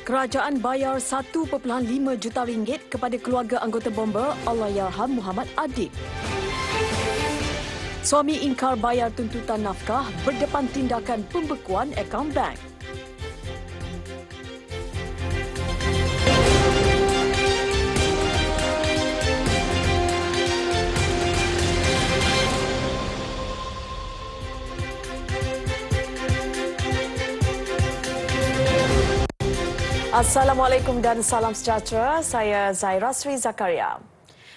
Kerajaan bayar 1.5 juta ringgit kepada keluarga anggota bomba Allahyarham Muhammad Adik. Suami ingkar bayar tuntutan nafkah berdepan tindakan pembekuan akaun bank. Assalamualaikum dan salam sejahtera. Saya Zaira Sri Zakaria.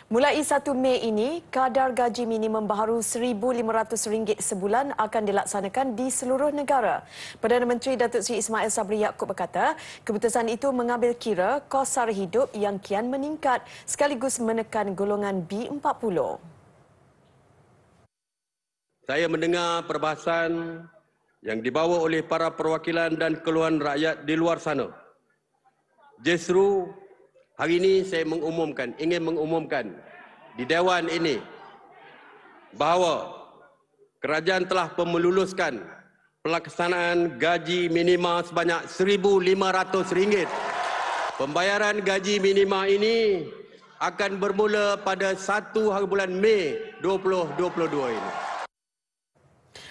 Mulai 1 Mei ini, kadar gaji minimum baharu RM1,500 sebulan akan dilaksanakan di seluruh negara. Perdana Menteri Datuk Seri Ismail Sabri Yaakob berkata, keputusan itu mengambil kira kos sara hidup yang kian meningkat sekaligus menekan golongan B40. Saya mendengar perbahasan yang dibawa oleh para perwakilan dan keluhan rakyat di luar sana. Justru hari ini saya ingin mengumumkan di Dewan ini bahawa kerajaan telah meluluskan pelaksanaan gaji minima sebanyak RM1,500. Pembayaran gaji minima ini akan bermula pada 1 hari bulan Mei 2022 ini.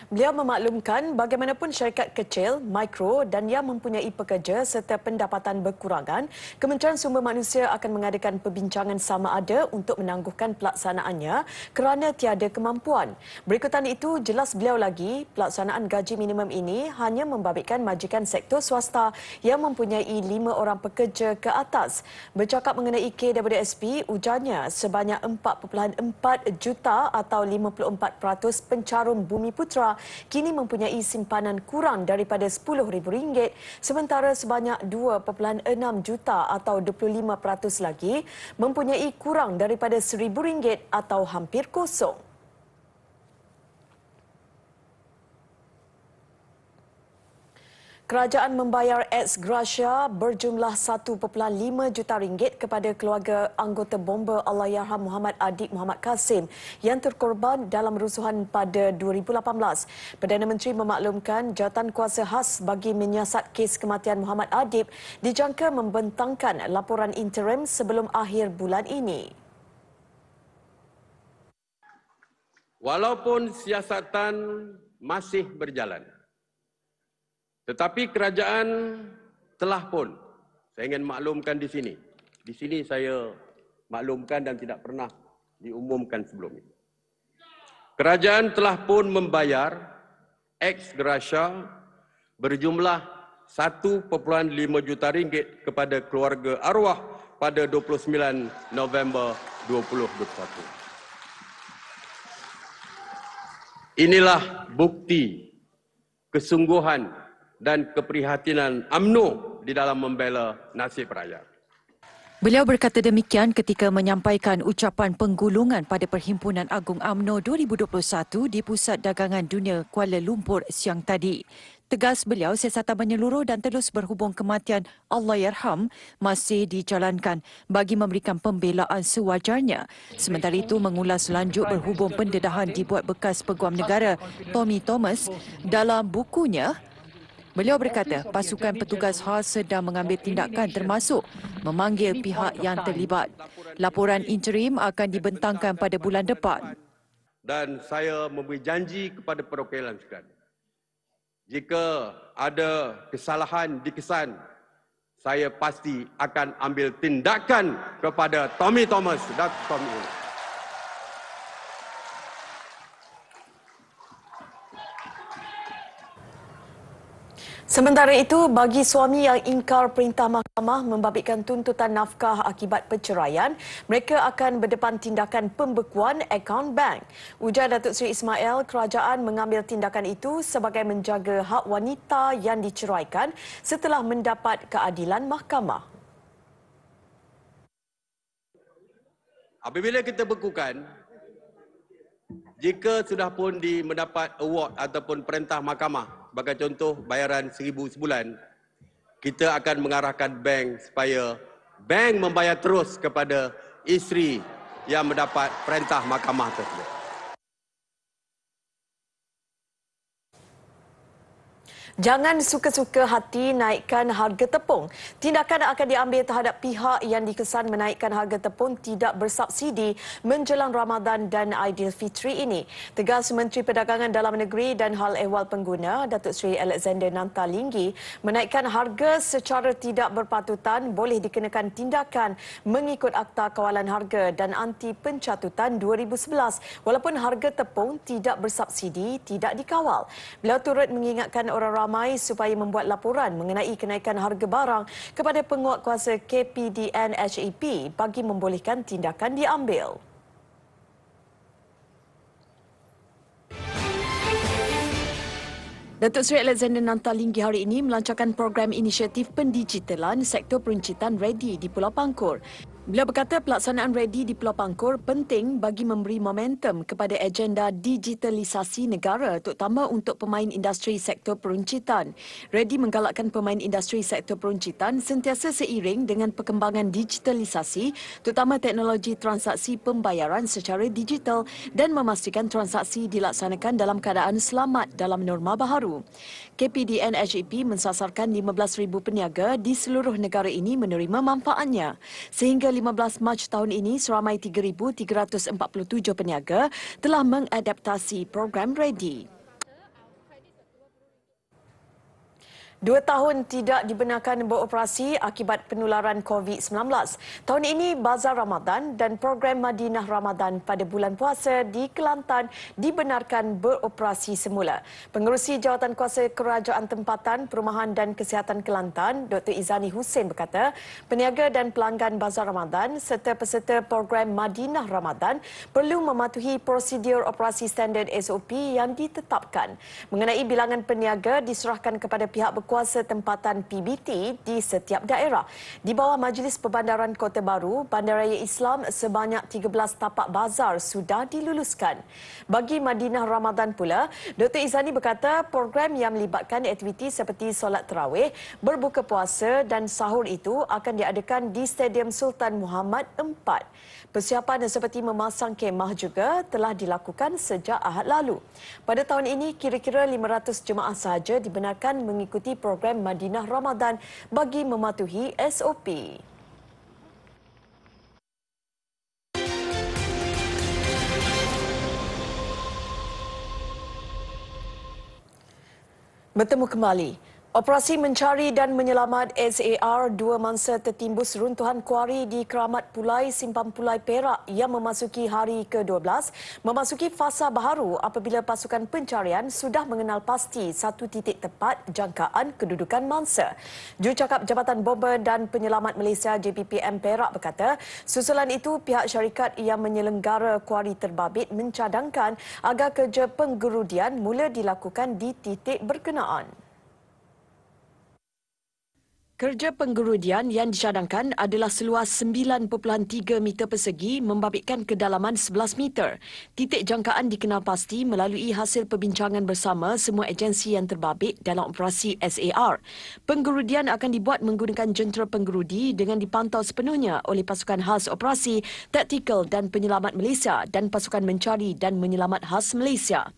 Beliau memaklumkan bagaimanapun syarikat kecil, mikro dan yang mempunyai pekerja serta pendapatan berkurangan, Kementerian Sumber Manusia akan mengadakan perbincangan sama ada untuk menangguhkan pelaksanaannya kerana tiada kemampuan. Berikutan itu, jelas beliau lagi, pelaksanaan gaji minimum ini hanya membabitkan majikan sektor swasta yang mempunyai 5 orang pekerja ke atas. Bercakap mengenai KWSP, ujarnya sebanyak 4.4 juta atau 54% pencarum Bumi Putra kini mempunyai simpanan kurang daripada RM10,000, sementara sebanyak 2.6 juta atau 25% lagi mempunyai kurang daripada RM1,000 atau hampir kosong. Kerajaan membayar ex gratia berjumlah 1.5 juta ringgit kepada keluarga anggota bomba Allahyarham Muhammad Adik Muhammad Kasim yang terkorban dalam rusuhan pada 2018. Perdana Menteri memaklumkan jawatan kuasa khas bagi menyiasat kes kematian Muhammad Adik dijangka membentangkan laporan interim sebelum akhir bulan ini. Walaupun siasatan masih berjalan, tetapi kerajaan telah pun, saya ingin maklumkan di sini saya maklumkan dan tidak pernah diumumkan sebelum ini. Kerajaan telah pun membayar ex gratia berjumlah 1.5 juta ringgit kepada keluarga arwah pada 29 November 2021. Inilah bukti kesungguhan dan keprihatinan UMNO di dalam membela nasib rakyat. Beliau berkata demikian ketika menyampaikan ucapan penggulungan pada Perhimpunan Agung UMNO 2021 di Pusat Dagangan Dunia Kuala Lumpur siang tadi. Tegas beliau, siasatan menyeluruh dan terus berhubung kematian Allahyarham masih dijalankan bagi memberikan pembelaan sewajarnya. Sementara itu, mengulas lanjut berhubung pendedahan dibuat bekas Peguam Negara Tommy Thomas dalam bukunya. Beliau berkata pasukan petugas khas sedang mengambil tindakan termasuk memanggil pihak yang terlibat. Laporan interim akan dibentangkan pada bulan depan. Dan saya memberi janji kepada perwakilan sekalian, jika ada kesalahan dikesan, saya pasti akan ambil tindakan kepada Tommy Thomas dan Tommy. Sementara itu, bagi suami yang ingkar perintah mahkamah membabitkan tuntutan nafkah akibat perceraian, mereka akan berdepan tindakan pembekuan akaun bank. Ujar Datuk Seri Ismail, kerajaan mengambil tindakan itu sebagai menjaga hak wanita yang diceraikan setelah mendapat keadilan mahkamah. Apabila kita bekukan, jika sudah pun mendapat award ataupun perintah mahkamah, sebagai contoh bayaran RM1,000 sebulan, kita akan mengarahkan bank supaya bank membayar terus kepada isteri yang mendapat perintah mahkamah tersebut. Jangan suka-suka hati naikkan harga tepung. Tindakan akan diambil terhadap pihak yang dikesan menaikkan harga tepung tidak bersubsidi menjelang Ramadan dan Aidilfitri ini. Tegas Menteri Perdagangan Dalam Negeri dan Hal Ehwal Pengguna, Datuk Seri Alexander Nantalinggi, menaikkan harga secara tidak berpatutan boleh dikenakan tindakan mengikut Akta Kawalan Harga dan Anti Pencatutan 2011 walaupun harga tepung tidak bersubsidi tidak dikawal. Beliau turut mengingatkan orang ramai supaya membuat laporan mengenai kenaikan harga barang kepada penguatkuasa KPDN HEP bagi membolehkan tindakan diambil. Datuk Seri Alexander Nantalinggi hari ini melancarkan program inisiatif pendigitalan sektor peruncitan Ready di Pulau Pangkor. Beliau berkata pelaksanaan Ready di Pulau Pangkor penting bagi memberi momentum kepada agenda digitalisasi negara terutama untuk pemain industri sektor peruncitan. Ready menggalakkan pemain industri sektor peruncitan sentiasa seiring dengan perkembangan digitalisasi terutama teknologi transaksi pembayaran secara digital dan memastikan transaksi dilaksanakan dalam keadaan selamat dalam norma baharu. KPDN HEP mensasarkan 15,000 peniaga di seluruh negara ini menerima manfaatnya. Sehingga 15 Mac tahun ini, seramai 3,347 peniaga telah mengadaptasi program Ready. 2 tahun tidak dibenarkan beroperasi akibat penularan COVID-19. Tahun ini, Bazar Ramadan dan program Madinah Ramadan pada bulan puasa di Kelantan dibenarkan beroperasi semula. Pengerusi Jawatankuasa Kerajaan Tempatan, Perumahan dan Kesihatan Kelantan, Dr. Izani Hussein berkata, peniaga dan pelanggan Bazar Ramadan serta peserta program Madinah Ramadan perlu mematuhi prosedur operasi standard SOP yang ditetapkan. Mengenai bilangan peniaga diserahkan kepada pihak berkuasa tempatan PBT di setiap daerah. Di bawah Majlis Perbandaran Kota Baru, Bandaraya Islam sebanyak 13 tapak bazar sudah diluluskan. Bagi Madinah Ramadan pula, Dr. Izani berkata program yang melibatkan aktiviti seperti solat tarawih, berbuka puasa dan sahur itu akan diadakan di Stadium Sultan Muhammad IV. Persiapan seperti memasang kemah juga telah dilakukan sejak Ahad lalu. Pada tahun ini, kira-kira 500 jemaah sahaja dibenarkan mengikuti program Madinah Ramadan bagi mematuhi SOP. Bertemu kembali. Operasi mencari dan menyelamat SAR 2 mangsa tertimbus runtuhan kuari di Keramat Pulai Simpang Pulai Perak yang memasuki hari ke-12 memasuki fasa baharu apabila pasukan pencarian sudah mengenal pasti satu titik tepat jangkaan kedudukan mangsa. Jurucakap Jabatan Bomber dan Penyelamat Malaysia JPPM Perak berkata, susulan itu pihak syarikat yang menyelenggara kuari terbabit mencadangkan agar kerja penggerudian mula dilakukan di titik berkenaan. Kerja penggerudian yang dicadangkan adalah seluas 9.3 meter persegi membabitkan kedalaman 11 meter. Titik jangkaan dikenal pasti melalui hasil perbincangan bersama semua agensi yang terbabit dalam operasi SAR. Penggerudian akan dibuat menggunakan jentera penggerudi dengan dipantau sepenuhnya oleh pasukan khas operasi, taktikal dan penyelamat Malaysia dan pasukan mencari dan menyelamat khas Malaysia.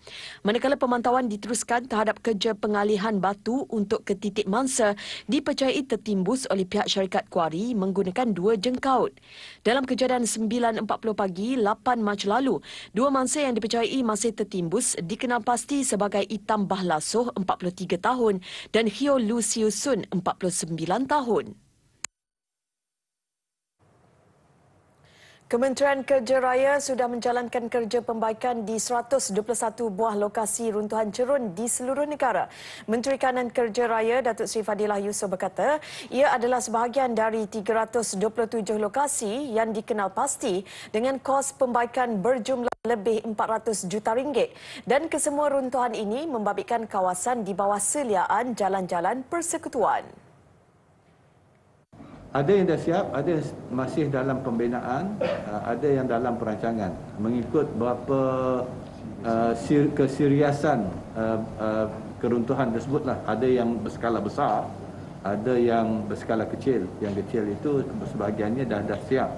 Manakala pemantauan diteruskan terhadap kerja pengalihan batu untuk ke titik mangsa dipercayai tertimbus oleh pihak syarikat kuari menggunakan 2 jengkaut. Dalam kejadian 9.40 pagi 8 Mac lalu, 2 mangsa yang dipercayai masih tertimbus dikenal pasti sebagai Itam Bahlasuh 43 tahun dan Hio Lucius Sun 49 tahun. Kementerian Kerja Raya sudah menjalankan kerja pembaikan di 121 buah lokasi runtuhan cerun di seluruh negara. Menteri Kanan Kerja Raya Datuk Seri Fadilah Yusof berkata, ia adalah sebahagian dari 327 lokasi yang dikenal pasti dengan kos pembaikan berjumlah lebih 400 juta ringgit dan kesemua runtuhan ini membabitkan kawasan di bawah seliaan jalan-jalan persekutuan. Ada yang dah siap, ada masih dalam pembinaan, ada yang dalam perancangan. Mengikut berapa keseriusan keruntuhan tersebutlah. Ada yang berskala besar, ada yang berskala kecil. Yang kecil itu sebahagiannya dah siap.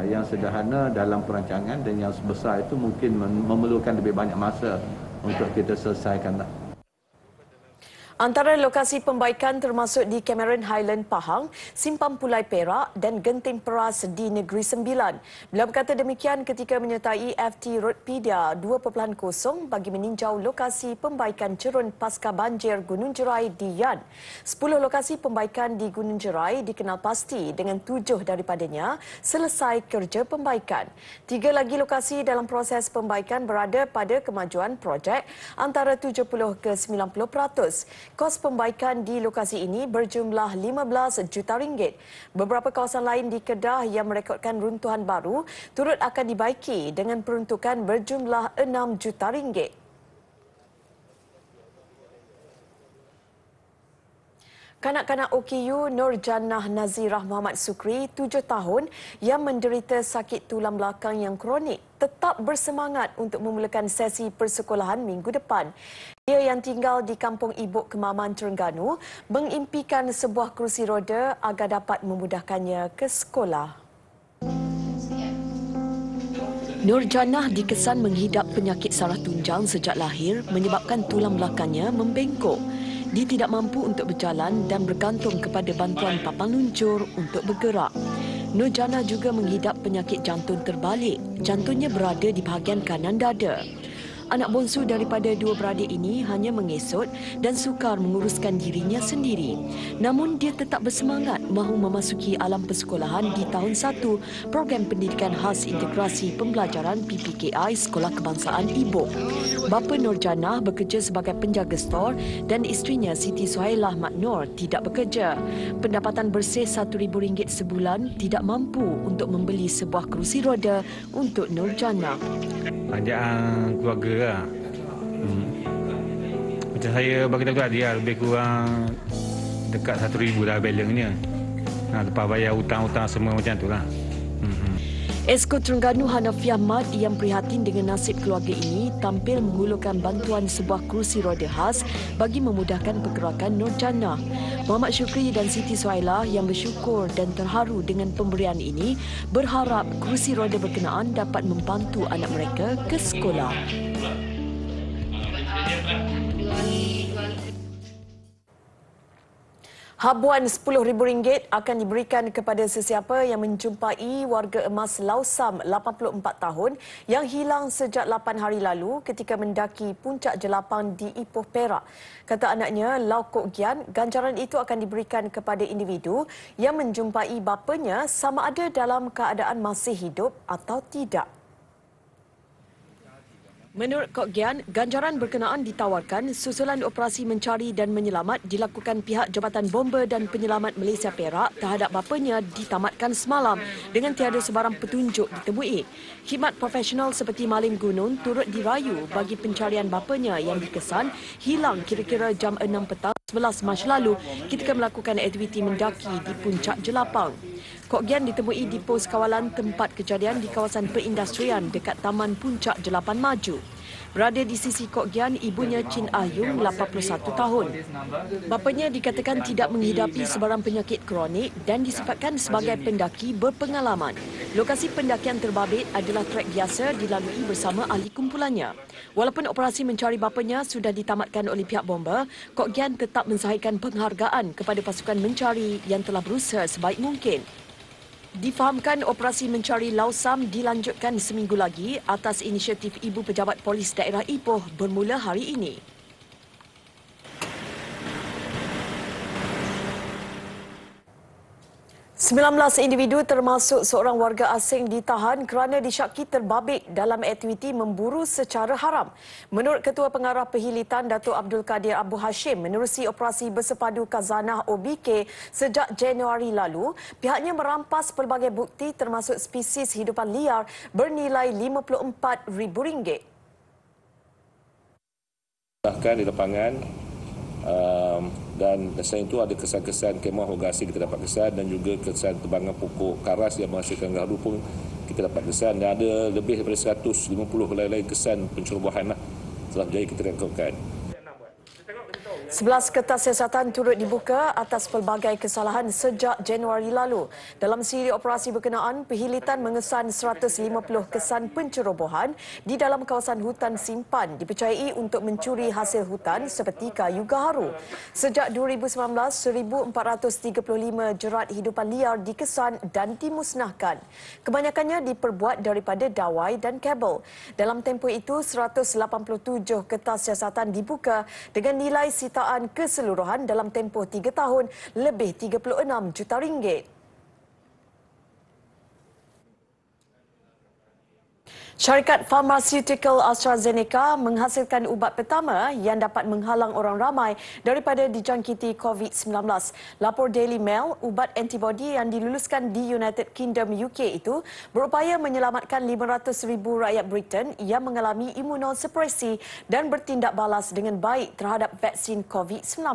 Yang sederhana dalam perancangan dan yang besar itu mungkin memerlukan lebih banyak masa untuk kita selesaikan. Antara lokasi pembaikan termasuk di Cameron Highland Pahang, Simpang Pulai Perak dan Genting Peras di Negeri Sembilan. Beliau berkata demikian ketika menyertai FT Roadpedia 2.0 bagi meninjau lokasi pembaikan cerun pasca banjir Gunung Jerai di Yan. 10 lokasi pembaikan di Gunung Jerai dikenal pasti dengan 7 daripadanya selesai kerja pembaikan. 3 lagi lokasi dalam proses pembaikan berada pada kemajuan projek antara 70 ke 90%. Kos pembaikan di lokasi ini berjumlah 15 juta ringgit. Beberapa kawasan lain di Kedah yang merekodkan runtuhan baru turut akan dibaiki dengan peruntukan berjumlah 6 juta ringgit. Kanak-kanak OKU Nur Jannah Nazirah Muhammad Sukri, 7 tahun, yang menderita sakit tulang belakang yang kronik, tetap bersemangat untuk memulakan sesi persekolahan minggu depan. Dia yang tinggal di Kampung Ibuk Kemaman, Terengganu, mengimpikan sebuah kerusi roda agar dapat memudahkannya ke sekolah. Nur Jannah dikesan menghidap penyakit saraf tunjang sejak lahir menyebabkan tulang belakangnya membengkok. Dia tidak mampu untuk berjalan dan bergantung kepada bantuan papan luncur untuk bergerak. Nur Jannah juga menghidap penyakit jantung terbalik. Jantungnya berada di bahagian kanan dada. Anak bongsu daripada 2 beradik ini hanya mengesot dan sukar menguruskan dirinya sendiri. Namun dia tetap bersemangat mahu memasuki alam persekolahan di tahun 1 Program Pendidikan Khas Integrasi Pembelajaran PPKI Sekolah Kebangsaan Ibuk. Bapa Nur Jannah bekerja sebagai penjaga stor dan isterinya Siti Suhailah Mat Nur tidak bekerja. Pendapatan bersih RM1,000 sebulan tidak mampu untuk membeli sebuah kerusi roda untuk Nur Jannah. Ajak keluarga lah. Macam saya bagi tahu tadi lah, lebih kurang dekat RM1,000 dah balancenya. Lepas bayar hutang-hutang semua macam tu lah. Esko Terengganu Hanafiah Mat yang prihatin dengan nasib keluarga ini tampil menghulurkan bantuan sebuah kerusi roda khas bagi memudahkan pergerakan Nur Jannah. Muhammad Syukri dan Siti Suhailah yang bersyukur dan terharu dengan pemberian ini berharap kerusi roda berkenaan dapat membantu anak mereka ke sekolah. Habuan RM10,000 akan diberikan kepada sesiapa yang menjumpai warga emas Lausam 84 tahun yang hilang sejak 8 hari lalu ketika mendaki puncak jelapang di Ipoh, Perak. Kata anaknya, Lau Kok Gian, ganjaran itu akan diberikan kepada individu yang menjumpai bapanya sama ada dalam keadaan masih hidup atau tidak. Menurut Kok Gian, ganjaran berkenaan ditawarkan susulan operasi mencari dan menyelamat dilakukan pihak Jabatan Bomber dan Penyelamat Malaysia Perak terhadap bapanya ditamatkan semalam dengan tiada sebarang petunjuk ditemui. Khidmat profesional seperti Malim Gunung turut dirayu bagi pencarian bapanya yang dikesan hilang kira-kira jam 6 petang 11 Mac lalu ketika melakukan aktiviti mendaki di puncak jelapang. Kok Gian ditemui di pos kawalan tempat kejadian di kawasan perindustrian dekat Taman Puncak Jelapan Maju. Berada di sisi Kok Gian, ibunya Chin Ah Yung, 81 tahun. Bapanya dikatakan tidak menghidapi sebarang penyakit kronik dan disifatkan sebagai pendaki berpengalaman. Lokasi pendakian terbabit adalah trek biasa dilalui bersama ahli kumpulannya. Walaupun operasi mencari bapanya sudah ditamatkan oleh pihak bomba, Kok Gian tetap mensahihkan penghargaan kepada pasukan mencari yang telah berusaha sebaik mungkin. Difahamkan operasi mencari Lausam dilanjutkan seminggu lagi atas inisiatif Ibu Pejabat Polis Daerah Ipoh bermula hari ini. 19 individu termasuk seorang warga asing ditahan kerana disyaki terbabit dalam aktiviti memburu secara haram. Menurut Ketua Pengarah Perhilitan Datuk Abdul Kadir Abu Hashim menerusi operasi bersepadu Khazanah OBK sejak Januari lalu, pihaknya merampas pelbagai bukti termasuk spesies hidupan liar bernilai RM54,000. Bahkan di lapangan dan selain itu ada kesan-kesan kemah rogasi kita dapat kesan dan juga kesan tebangan pokok karas yang menghasilkan gaharu pun kita dapat kesan dan ada lebih daripada 150 lain-lain kesan pencerobohan telah berjaya kita rekodkan. 11 kertas siasatan turut dibuka atas pelbagai kesalahan sejak Januari lalu. Dalam siri operasi berkenaan, Perhilitan mengesan 150 kesan pencerobohan di dalam kawasan hutan simpan dipercayai untuk mencuri hasil hutan seperti kayu gaharu. Sejak 2019, 1,435 jerat hidupan liar dikesan dan dimusnahkan. Kebanyakannya diperbuat daripada dawai dan kabel. Dalam tempoh itu, 187 kertas siasatan dibuka dengan nilai sitaan keseluruhan dalam tempoh 3 tahun lebih 36 juta ringgit. Syarikat farmaseutical AstraZeneca menghasilkan ubat pertama yang dapat menghalang orang ramai daripada dijangkiti COVID-19. Lapor Daily Mail, ubat antibodi yang diluluskan di United Kingdom UK itu berupaya menyelamatkan 500,000 rakyat Britain yang mengalami imunosupresi dan bertindak balas dengan baik terhadap vaksin COVID-19.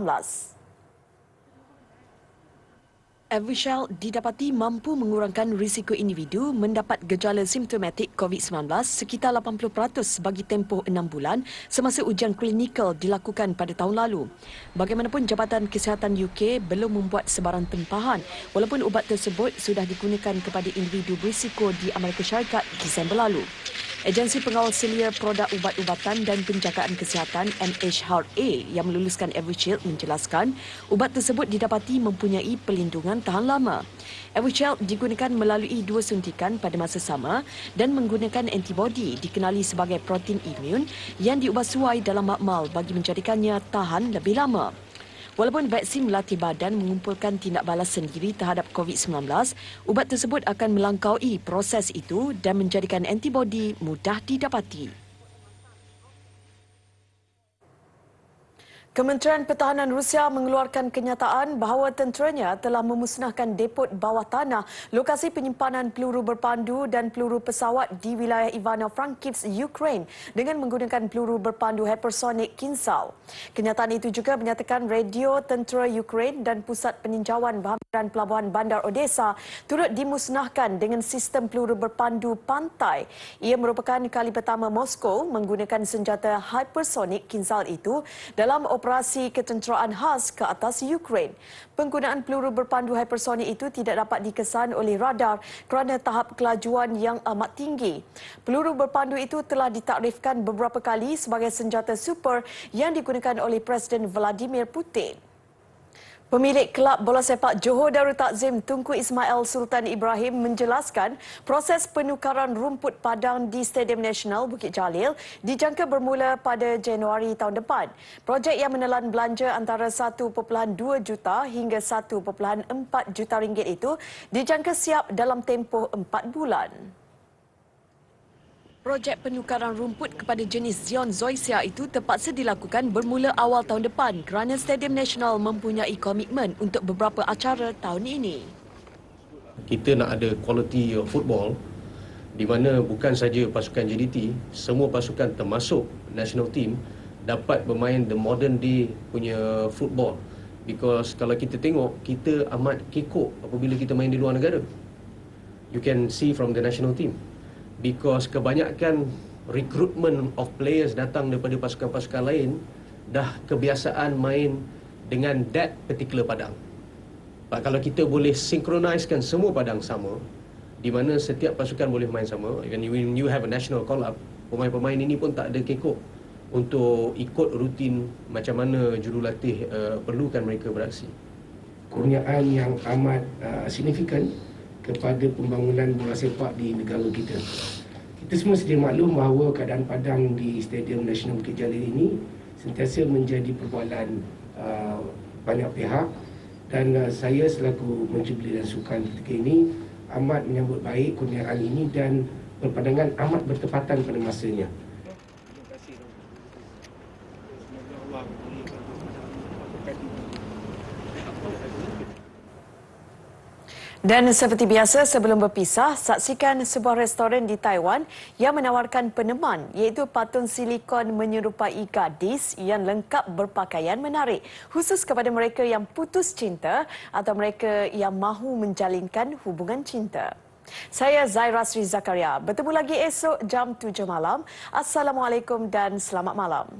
Evusheld didapati mampu mengurangkan risiko individu mendapat gejala simptomatik COVID-19 sekitar 80% bagi tempoh 6 bulan semasa ujian klinikal dilakukan pada tahun lalu. Bagaimanapun, Jabatan Kesihatan UK belum membuat sebarang tempahan walaupun ubat tersebut sudah digunakan kepada individu berisiko di Amerika Syarikat Disember lalu. Agensi Pengawal Selia Produk Ubat-ubatan dan Penjagaan Kesihatan MHRA yang meluluskan Evusheld menjelaskan ubat tersebut didapati mempunyai pelindungan tahan lama. Evusheld digunakan melalui 2 suntikan pada masa sama dan menggunakan antibodi dikenali sebagai protein imun yang diubah suai dalam makmal bagi menjadikannya tahan lebih lama. Walaupun vaksin melatih badan mengumpulkan tindak balas sendiri terhadap COVID-19, ubat tersebut akan melangkaui proses itu dan menjadikan antibodi mudah didapati. Kementerian Pertahanan Rusia mengeluarkan kenyataan bahawa tenteranya telah memusnahkan depot bawah tanah lokasi penyimpanan peluru berpandu dan peluru pesawat di wilayah Ivano-Frankivsk, Ukraine dengan menggunakan peluru berpandu hypersonic Kinzhal. Kenyataan itu juga menyatakan radio tentera Ukraine dan pusat peninjauan berhampiran pelabuhan bandar Odessa turut dimusnahkan dengan sistem peluru berpandu pantai. Ia merupakan kali pertama Moskow menggunakan senjata hypersonic Kinzhal itu dalam operasi ketenteraan khas ke atas Ukraine. Penggunaan peluru berpandu hypersonik itu tidak dapat dikesan oleh radar kerana tahap kelajuan yang amat tinggi. Peluru berpandu itu telah ditakrifkan beberapa kali sebagai senjata super yang digunakan oleh Presiden Vladimir Putin. Pemilik kelab bola sepak Johor Darul Takzim Tunku Ismail Sultan Ibrahim menjelaskan proses penukaran rumput padang di Stadium Nasional Bukit Jalil dijangka bermula pada Januari tahun depan. Projek yang menelan belanja antara 1.2 juta hingga 1.4 juta ringgit itu dijangka siap dalam tempoh 4 bulan. Projek penukaran rumput kepada jenis Zion Zoysia itu terpaksa dilakukan bermula awal tahun depan kerana Stadium Nasional mempunyai komitmen untuk beberapa acara tahun ini. Kita nak ada quality football di mana bukan saja pasukan JDT, semua pasukan termasuk national team dapat bermain the modern day punya football. Because kalau kita tengok, kita amat kekok apabila kita main di luar negara. You can see from the national team. Because kebanyakan recruitment of players datang daripada pasukan-pasukan lain dah kebiasaan main dengan that particular padang. Kalau kita boleh synchronizkan semua padang sama, di mana setiap pasukan boleh main sama, even when you have a national call-up, pemain-pemain ini pun tak ada kekok untuk ikut rutin macam mana jurulatih perlukan mereka beraksi. Kurniaan yang amat signifikan kepada pembangunan bola sepak di negara kita. Kita semua sedia maklum bahawa keadaan padang di Stadium Nasional Bukit Jalil ini sentiasa menjadi perbualan banyak pihak dan saya selaku Menteri Belia dan Sukan ketika ini amat menyambut baik kurniaan ini dan berpandangan amat bertepatan pada masanya. Dan seperti biasa, sebelum berpisah, saksikan sebuah restoran di Taiwan yang menawarkan peneman iaitu patung silikon menyerupai gadis yang lengkap berpakaian menarik khusus kepada mereka yang putus cinta atau mereka yang mahu menjalinkan hubungan cinta. Saya Zaira Sri Zakaria. Bertemu lagi esok jam 7 malam. Assalamualaikum dan selamat malam.